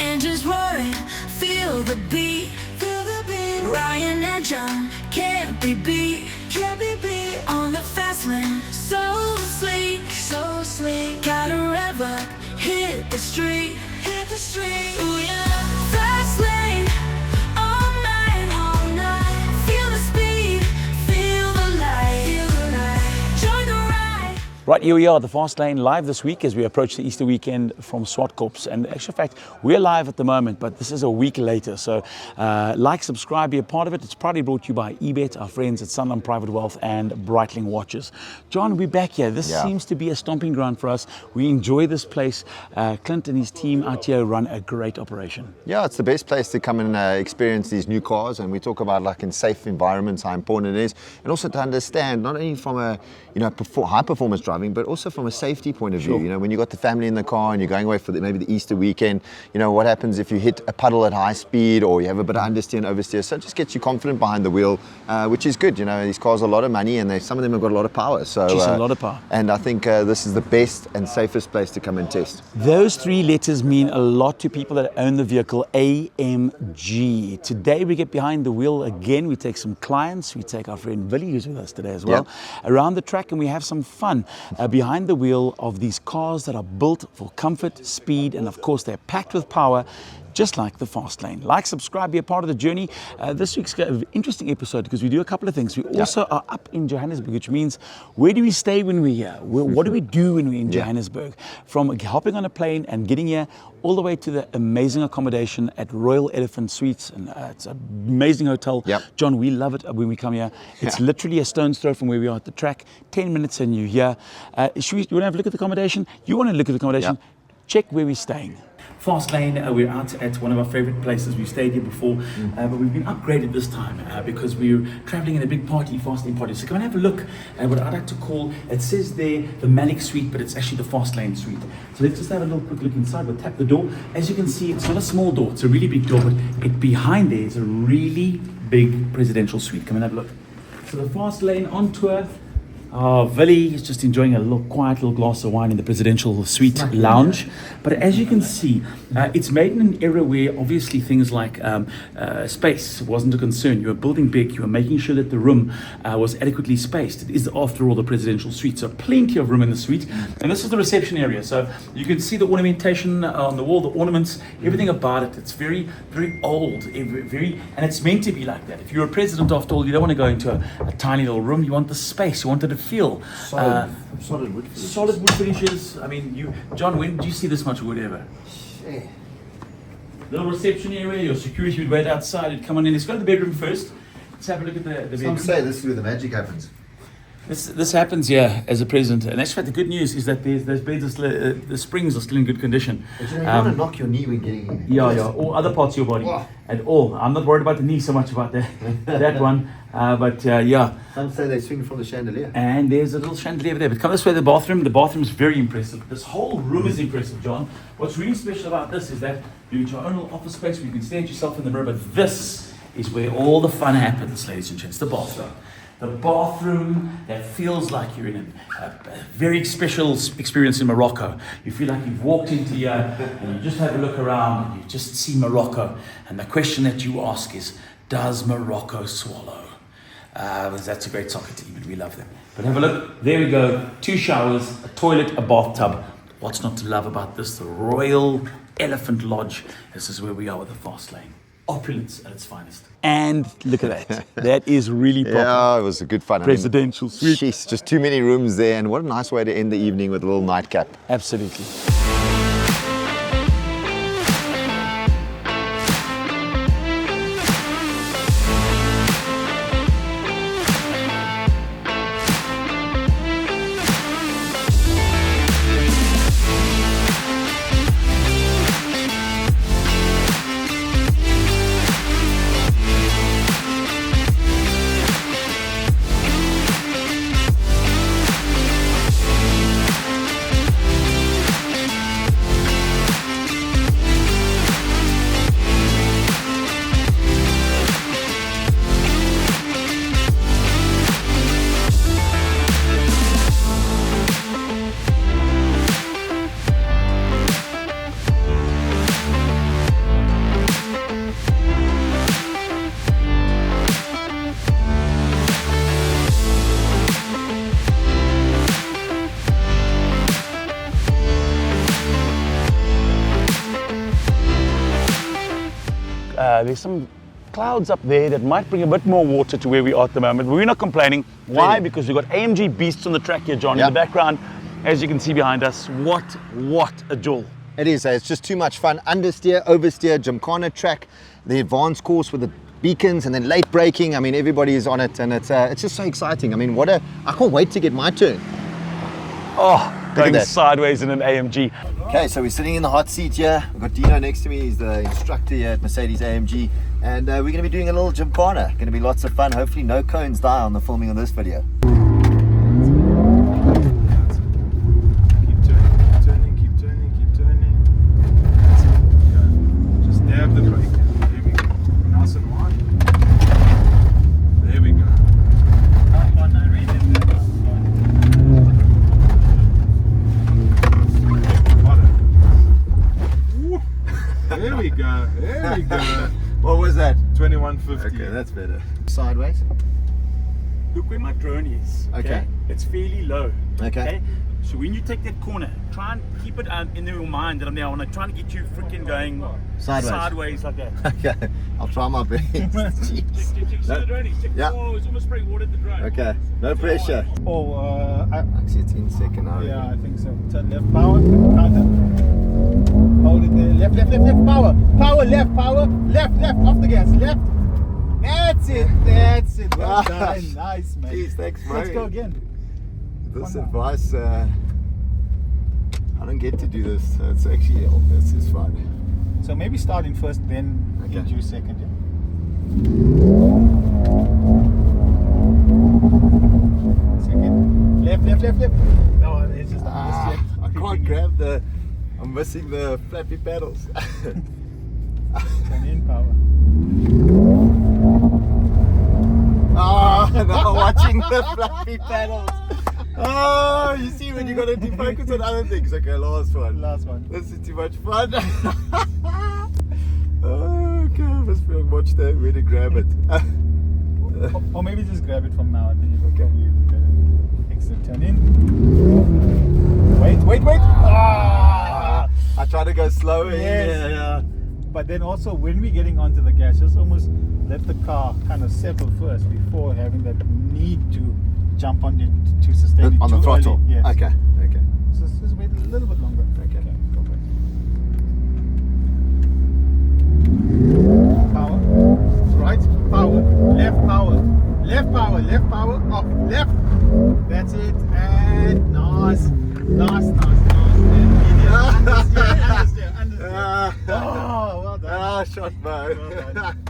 Engines roaring, feel the beat, Ryan and John can't be beat, on the Fastlane, so sleek, gotta rev up, hit the street, ooh yeah, Fastlane, all night, feel the speed, feel the light, join the ride. Right, here we are, the Fastlane live this week as we approach the Easter weekend from ZWARTKOPS. And actual fact, we're live at the moment, but this is a week later. So like, subscribe, be a part of it. It's proudly brought to you by eBet, our friends at Sunland Private Wealth and Breitling Watches. John, we're back here. This seems to be a stomping ground for us. We enjoy this place. Clint and his team out here run a great operation. Yeah, it's the best place to come and experience these new cars. And we talk about, like, in safe environments, how important it is. And also to understand, not only from a high performance driving, but also from a safety point of view. You know, when you've got the family in the car and you're going away for maybe the Easter weekend, you know, what happens if you hit a puddle at high speed or you have a bit of understeer and oversteer. So it just gets you confident behind the wheel, which is good. You know, these cars are a lot of money and some of them have got a lot of power. So a lot of power. And I think this is the best and safest place to come and test. Those three letters mean a lot to people that own the vehicle, AMG. Today we get behind the wheel again. We take some clients. We take our friend Billy, who's with us today as well, around the track, and we have some fun behind the wheel of these cars that are built for comfort, speed, and of course they're packed with power, just like the Fastlane. Like, subscribe, be a part of the journey. This week's an interesting episode because we do a couple of things. We also are up in Johannesburg, which means where do we stay when we're here? What do we do when we're in Johannesburg? From hopping on a plane and getting here all the way to the amazing accommodation at Royal Elephant Suites. And it's an amazing hotel. John, we love it when we come here. It's literally a stone's throw from where we are at the track. 10 minutes and you're here. You want to have a look at the accommodation? You want to look at the accommodation? Check where we're staying. Fastlane, we're out at one of our favorite places. We've stayed here before, but we've been upgraded this time because we're traveling in a big party, Fastlane party. So come and have a look at what I like to call, it says there, the Malik Suite, but it's actually the Fastlane Suite. So let's just have a little quick look inside. We'll tap the door. As you can see, it's not a small door, it's a really big door, but behind there is a really big presidential suite. Come and have a look. So the Fastlane on tour. Vili is just enjoying a quiet little glass of wine in the presidential suite lounge. But as you can see, it's made in an era where obviously things like space wasn't a concern. You were building big, you were making sure that the room was adequately spaced. It is, after all, the presidential suite, so plenty of room in the suite. And this is the reception area, so you can see the ornamentation on the wall, the ornaments, everything about it. It's very, very old, and it's meant to be like that. If you're a president, after all, you don't want to go into a tiny little room. You want the space, you want it to feel Solid wood finishes. Solid wood finishes. I mean, John, when did you see this much wood ever? Little reception area, your security would wait outside, you'd come on in. Let's go to the bedroom first. Let's have a look at the bedroom. Some say this is where the magic happens. This happens here as a president, and actually the good news is that those beds are still, the springs are still in good condition. But you don't want to knock your knee when getting in. Yeah, all other parts of your body, and all. I'm not worried about the knee so much about that one, but yeah. Some say they swing from the chandelier. And there's a little chandelier over there. But come this way, the bathroom. The bathroom is very impressive. This whole room is impressive, John. What's really special about this is that you get your own little office space where you can stare at yourself in the mirror. But this is where all the fun happens, ladies and gents. The bathroom. The bathroom that feels like you're in a very special experience in Morocco. You feel like you've walked into here and you just have a look around and you just see Morocco. And the question that you ask is, does Morocco swallow? That's a great soccer team and we love them. But have a look. There we go. 2 showers, a toilet, a bathtub. What's not to love about this? The Royal Elephant Lodge. This is where we are with the Fastlane. Opulence at its finest. And look at that. That is really proper. Yeah, it was a good fun. Presidential suite. Jeez, just too many rooms there, and what a nice way to end the evening with a little nightcap. Absolutely. there's some clouds up there that might bring a bit more water to where we are at the moment. But we're not complaining. Why? Really? Because we've got AMG beasts on the track here, John, in Yep. the background. As you can see behind us, what a jewel. It is. It's just too much fun. Understeer, oversteer, Gymkhana track, the advanced course with the beacons and then late braking. I mean, everybody is on it, and it's just so exciting. I mean, I can't wait to get my turn. Oh, going that. sideways in an AMG. Okay, so we're sitting in the hot seat here. We've got Dino next to me. He's the instructor here at Mercedes AMG. And we're going to be doing a little Gymkhana. Going to be lots of fun. Hopefully no cones die on the filming of this video. Keep turning, keep turning, keep turning. That's it. Go. Just dab the brake. There we go. Nice and wide. There we go. There we go. There we go. What was that? 2150. Okay, that's better. Sideways. Look where my drone is. Okay. It's fairly low. Okay. So when you take that corner, try and keep it in your mind that I'm there. I want to try and get you freaking going Sideways. like that. Okay, I'll try my best. Check the drone. Check Yeah. Oh, it's almost spray watered the drone. Okay, no pressure. Oh, Actually, it's in second now. yeah, I think so. Turn left, power, counter. Hold it there. Left, left, left, left, power. Power, left, power. Left, left, off the gas. Left. That's it. That's it. Well done. Nice, man. Jeez, thanks, bro. Let's go again. This advice, I don't get to do this. So it's actually, this is fun. So maybe starting first, then Okay. into second. Yeah? Second. Left, left, left, left. No, it's just I can't grab I'm missing the flappy pedals. Turn in power. Now watching the flappy pedals. Oh, you see when you got to defocus on other things. Okay, last one. Last one. This is too much fun. Okay, I must watch that way to grab it. Or maybe just grab it from now. I think it'll Okay. probably be better. Excellent. Turn in. Wait, wait, wait. I try to go slower. Yes. Yeah. But then also when we're getting onto the gas, just almost let the car kind of settle first before having that need to jump on it to sustain it On too the throttle. early. Yes. Okay. So just wait a little bit longer. Okay. Go back. Power. Right. Power. Left power. Left power. Left power. Up. Left. That's it. And nice. Nice. Understeer. Oh, well done. Shot, bro. Well done.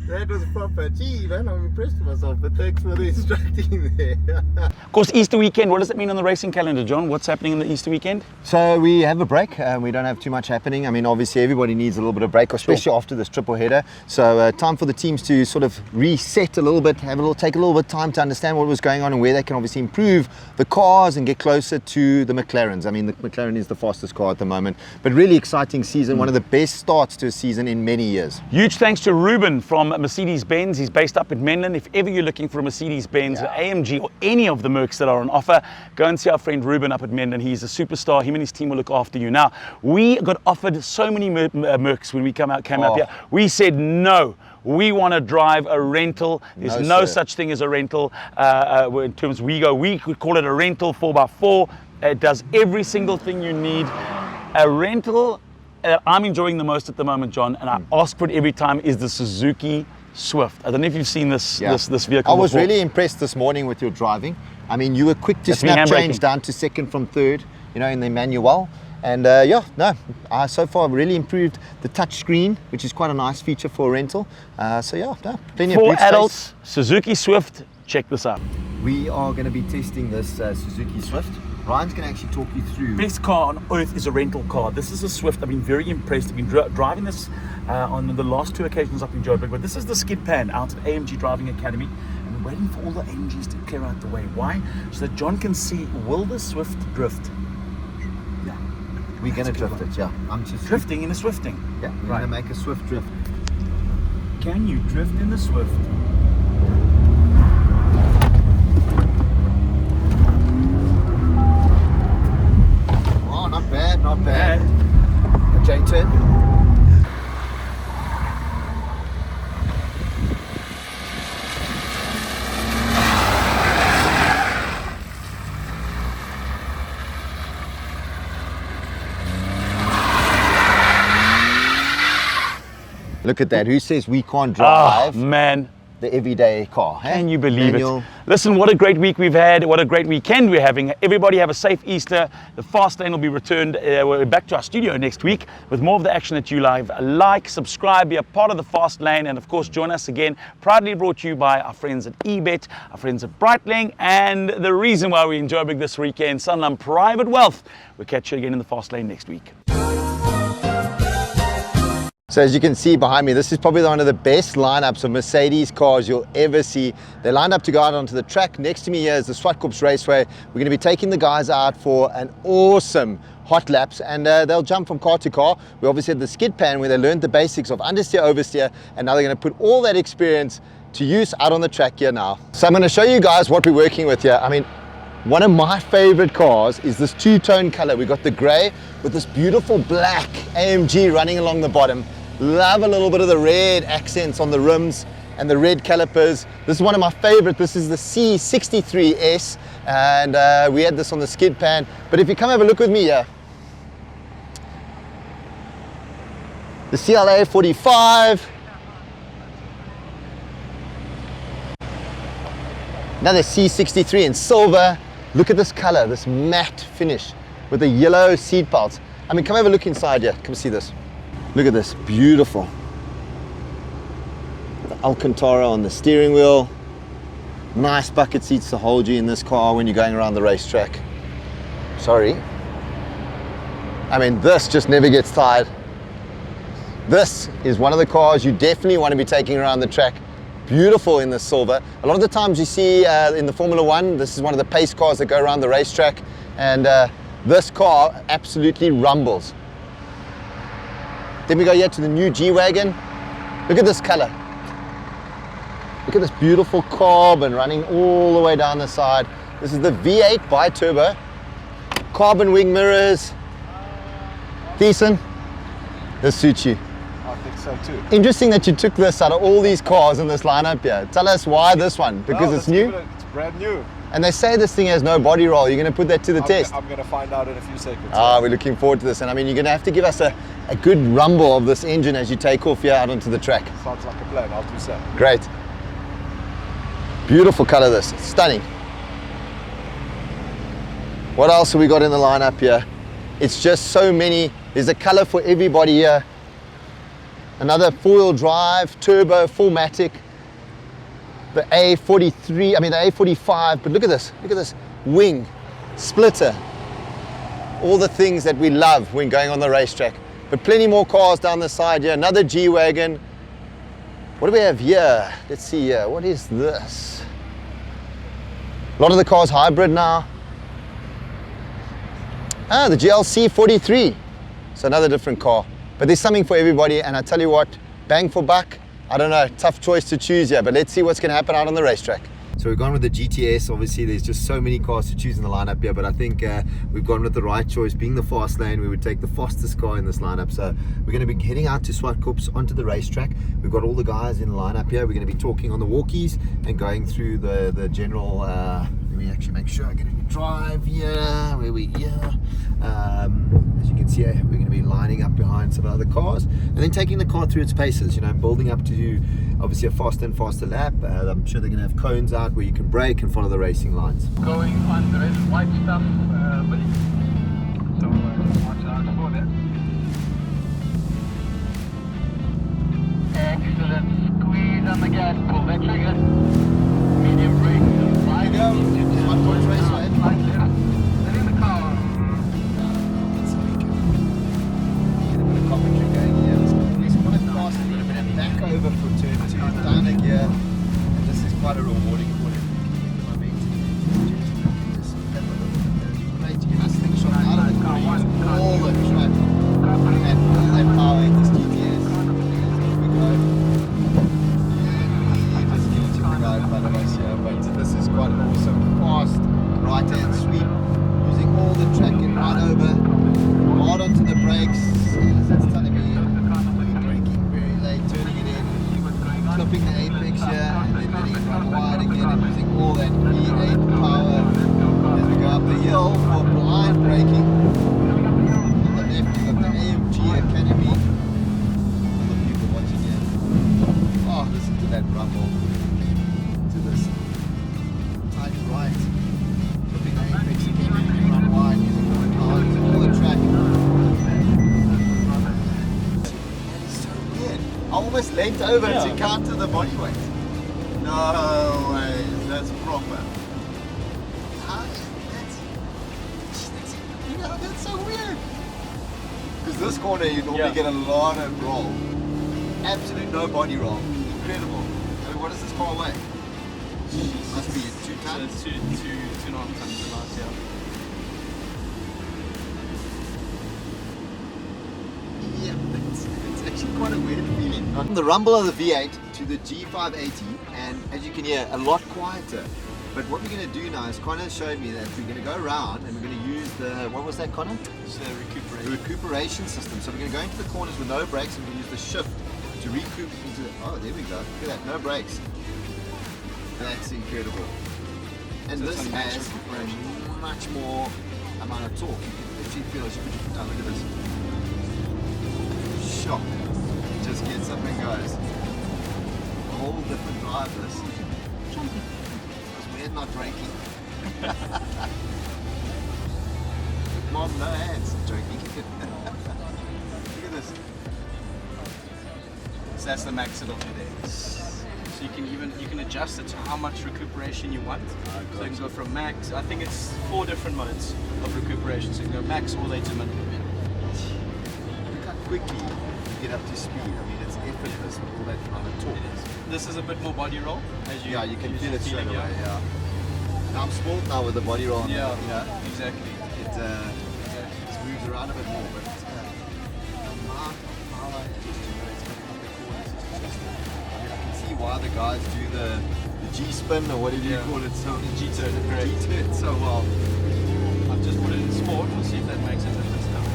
That was proper. Gee, man, I'm impressed with myself, but thanks for the instructing there. Of course, Easter weekend, what does it mean on the racing calendar, John? What's happening in the Easter weekend? So we have a break. We don't have too much happening. I mean, obviously everybody needs a little bit of break, especially after this triple header. So time for the teams to sort of reset a little bit, take a little bit of time to understand what was going on and where they can obviously improve the cars and get closer to the McLarens. I mean, the McLaren is the fastest car at the moment, but really exciting season, one of the best starts to a season in many years. Huge thanks to Ruben from Mercedes-Benz. He's based up in Menlyn. If ever you're looking for a Mercedes-Benz, AMG, or any of the Mercs that are on offer, go and see our friend Ruben up at Menlyn. He's a superstar. Him and his team will look after you. Now, we got offered so many Mercs when we came up here. We said no. We want to drive a rental. There's no such thing as a rental. In terms we could call it a rental 4x4. It does every single thing you need. A rental I'm enjoying the most at the moment, John, and I ask for it every time, is the Suzuki Swift. I don't know if you've seen this this vehicle I was before. really impressed this morning with your driving. I mean, you were quick to That's me snap handbraking. change down to second from third, in the manual. And so far really improved the touch screen, which is quite a nice feature for a rental. Plenty of For boot space. adults, Suzuki Swift, check this out. We are going to be testing this Suzuki Swift. Ryan's going to actually talk you through. Best car on earth is a rental car. This is a Swift. I've been very impressed. I've been driving this on the last two occasions up in Joburg, but this is the skid pan out at AMG Driving Academy. And we're waiting for all the AMGs to clear out the way. Why? So that John can see, will the Swift drift? Yeah. We're going to drift it, yeah. I'm just Drifting in a Swifting. Yeah, we're going to make a Swift drift. Can you drift in the Swift? Oh, not bad, not bad. J turn. Look at that. Who says we can't Oh, drive man. the everyday car? Hey? Can you believe Daniel? it? Listen, what a great week we've had. What a great weekend we're having. Everybody have a safe Easter. The Fastlane will be returned. We're back to our studio next week with more of the action that you like, subscribe, be a part of the Fastlane, and of course join us again. Proudly brought to you by our friends at eBet, our friends at Breitling, and the reason why we enjoy big this weekend, Sunland Private Wealth. We'll catch you again in the Fastlane next week. So as you can see behind me, this is probably one of the best lineups of Mercedes cars you'll ever see. They're lined up to go out onto the track. Next to me here is the ZWARTKOPS Raceway. We're going to be taking the guys out for an awesome hot laps, and they'll jump from car to car. We obviously had the skid pan where they learned the basics of understeer, oversteer, and now they're going to put all that experience to use out on the track here now. So I'm going to show you guys what we're working with here. I mean, one of my favorite cars is this two-tone color. We got the gray with this beautiful black AMG running along the bottom. Love a little bit of the red accents on the rims and the red calipers. This is one of my favorite. This is the C63S, and we had this on the skid pan. But if you come have a look with me here, the CLA 45, another C63 in silver. Look at this color, this matte finish with the yellow seat belts. I mean, come have a look inside here. Come see this. Look at this, beautiful. The Alcantara on the steering wheel. Nice bucket seats to hold you in this car when you're going around the racetrack. Sorry. I mean, this just never gets tired. This is one of the cars you definitely want to be taking around the track. Beautiful in the silver. A lot of the times you see in the Formula One, this is one of the pace cars that go around the racetrack, and this car absolutely rumbles. Then we go here to the new G-Wagon. Look at this color. Look at this beautiful carbon running all the way down the side. This is the V8 bi-turbo. Carbon wing mirrors. Decent. This suits you. I think so too. Interesting that you took this out of all these cars in this lineup here. Tell us why this one, because it's new? It's brand new. And they say this thing has no body roll. You're going to put that to the test. I'm going to find out in a few seconds. We're looking forward to this. And I mean, you're going to have to give us a good rumble of this engine as you take off here out onto the track. Sounds like a plan. I'll do so. Great. Beautiful color this. Stunning. What else have we got in the lineup here? It's just so many. There's a color for everybody here. Another four-wheel drive, turbo, 4MATIC. The A43, I mean the A45, but look at this wing, splitter, all the things that we love when going on the racetrack. But plenty more cars down the side here, another G-Wagon. What do we have here? Let's see here, what is this? A lot of the cars hybrid now. The GLC 43, so another different car. But there's something for everybody, and I tell you what, bang for buck, I don't know, tough choice to choose here, but let's see what's going to happen out on the racetrack. So we've gone with the GTS. Obviously there's just so many cars to choose in the lineup here, but I think we've gone with the right choice. Being the Fastlane, we would take the fastest car in this lineup. So we're going to be heading out to ZWARTKOPS onto the racetrack. We've got all the guys in the lineup here. We're going to be talking on the walkies and going through the general, let me actually make sure I get a drive here, where we here. As you can see, we're going to be lining up behind some other cars and then taking the car through its paces, you know, building up to obviously a faster and faster lap. I'm sure they're going to have cones out where you can brake and follow the racing lines. Going on, there is white stuff, Billy. So watch out for that. Excellent. Squeeze on the gas, pull that trigger. Medium brake. There you go. ZWARTKOPS Raceway. They're in the car. Back over for turn 2, down a gear, and this is quite a rewarding corner. Great, you must think shot out of the car, all the track, and power in this GTS. Here we go. almost leant over Yeah. to counter the body weight. No way, that's proper. How, that's so weird. Because this corner you normally get a lot of roll. Absolute no body roll. Incredible. I mean, what does this car weigh? Must be 2 tons. 2.5 tons of mass, yeah. Yeah, it's actually quite a weird feeling. From the rumble of the V8 to the G580, and as you can hear, a lot quieter. But what we're going to do now is Connor showed me that we're going to go around and we're going to use the, what was that, Connor? It's the The recuperation system. So we're going to go into the corners with no brakes and we'll use the shift to recoup into the, oh, there we go. Look at that, no brakes. That's incredible. And So this it's a max has recuperation. much more amount of torque. You can actually feel as you put your foot down. Look at this. Shock. Just get something, guys. A whole different drive this. Because we're not braking. Mom, no hands. Joking. Look at this. So that's the max it'll do there. So you can adjust it to how much recuperation you want. So you can go from max. I think it's 4 different modes of recuperation. So you can go max all the way to minimum. Look how quickly you get up to speed. I mean, it's effortless with all that kind of torque. This is a bit more body roll, as you Yeah, you can as feel you're it straight feeling, away, yeah. And I'm spoiled now with the body roll. Yeah, You know, exactly. it just moves around a bit more, but the amount of power it generates coming up the corners is just, I mean, I can see why the guys do the G-spin or whatever you call it, so the G-turn, correct. G-turn so well. I've just put it in sport. We'll see if that makes a difference now.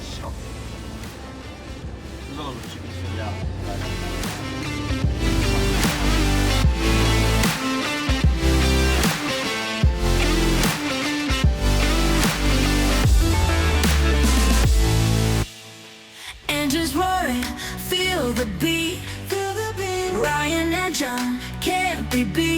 Shock. A little bit you can feel. Yeah. Engines roaring, feel the beat, Ryan and John can't be beat.